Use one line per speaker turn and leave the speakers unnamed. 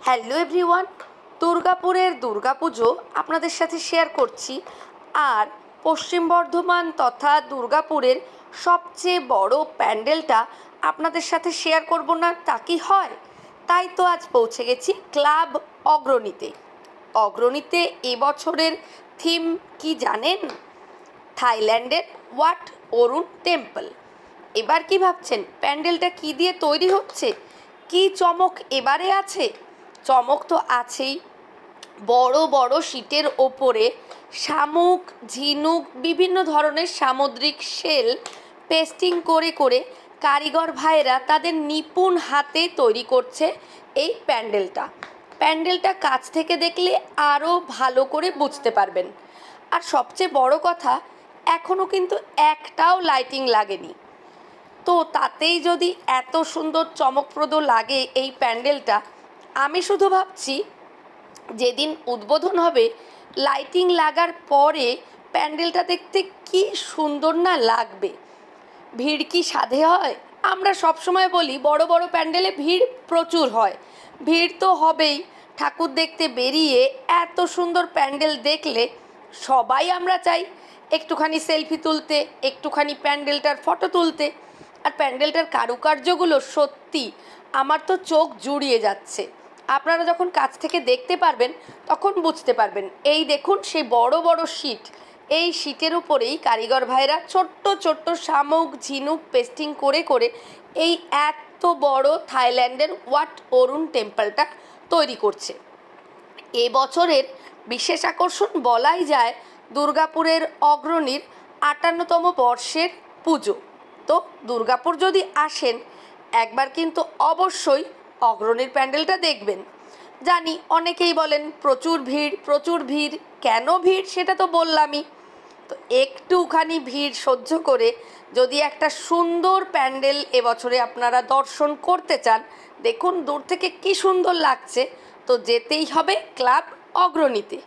Hello everyone, দুর্গাপুরের দুর্গাপুজো আপনাদের সাথে শেয়ার করছি। আর পশ্চিম বর্ধমান তথা দুর্গাপুরের সবচেয়ে বড় প্যান্ডেলটা আপনাদের সাথে শেয়ার করব না তা কি হয়? তাই তো আজ পৌঁছে গেছি ক্লাব অগ্রণীতে। অগ্রণীতে এবছরের থিম কি জানেন? থাইল্যান্ডের ওয়াট অরুণ টেম্পল। এবার কি ভাবছেন প্যান্ডেলটা কি দিয়ে তৈরি হচ্ছে? কি চমক এবারে আছে? চমক তো আছেই। বড় বড় শীটের ওপরে শামুক, ঝিনুক, বিভিন্ন ধরনের সামুদ্রিক শেল পেস্টিং করে করে কারিগর ভাইয়েরা তাদের নিপুণ হাতে তৈরি করছে এই প্যান্ডেলটা কাছ থেকে দেখলে আরও ভালো করে বুঝতে পারবেন। আর সবচেয়ে বড় কথা, এখনও কিন্তু একটাও লাইটিং লাগেনি। তো তাতেই যদি এত সুন্দর চমকপ্রদ লাগে এই প্যান্ডেলটা, আমি শুধু ভাবছি যেদিন উদ্বোধন হবে লাইটিং লাগার পরে প্যান্ডেলটা দেখতে কি সুন্দর না লাগবে। ভিড় কি সাধে হয়? আমরা সবসময় বলি বড় বড় প্যান্ডেলে ভিড় প্রচুর হয়, ভিড় তো হবেই। ঠাকুর দেখতে বেরিয়ে এত সুন্দর প্যান্ডেল দেখলে সবাই আমরা চাই একটুখানি সেলফি তুলতে, একটুখানি প্যান্ডেলটার ফটো তুলতে। আর প্যান্ডেলটার কারুকার্যগুলো সত্যি আমার তো চোখ জুড়িয়ে যাচ্ছে। আপনারা যখন কাছ থেকে দেখতে পারবেন তখন বুঝতে পারবেন। এই দেখুন সেই বড় বড় শীট, এই শীটের উপরেই কারিগর ভাইরা ছোট্ট ছোট্ট শামুক, ঝিনুক পেস্টিং করে করে এই এত বড় থাইল্যান্ডের ওয়াট অরুণ টেম্পলটা তৈরি করছে। এবছরের বিশেষ আকর্ষণ বলাই যায় দুর্গাপুরের অগ্রণীর 58তম বর্ষের পুজো। তো দুর্গাপুর যদি আসেন একবার কিন্তু অবশ্যই অগ্রণীর প্যান্ডেলটা দেখবেন। জানি অনেকেই বলেন প্রচুর ভিড়। কেন ভিড় সেটা তো বললামই। তো একটুখানি ভিড় সহ্য করে যদি একটা সুন্দর প্যান্ডেল এবছরে আপনারা দর্শন করতে চান, দেখুন দূর থেকে কি সুন্দর লাগছে, তো যেতেই হবে ক্লাব অগ্রণীতে।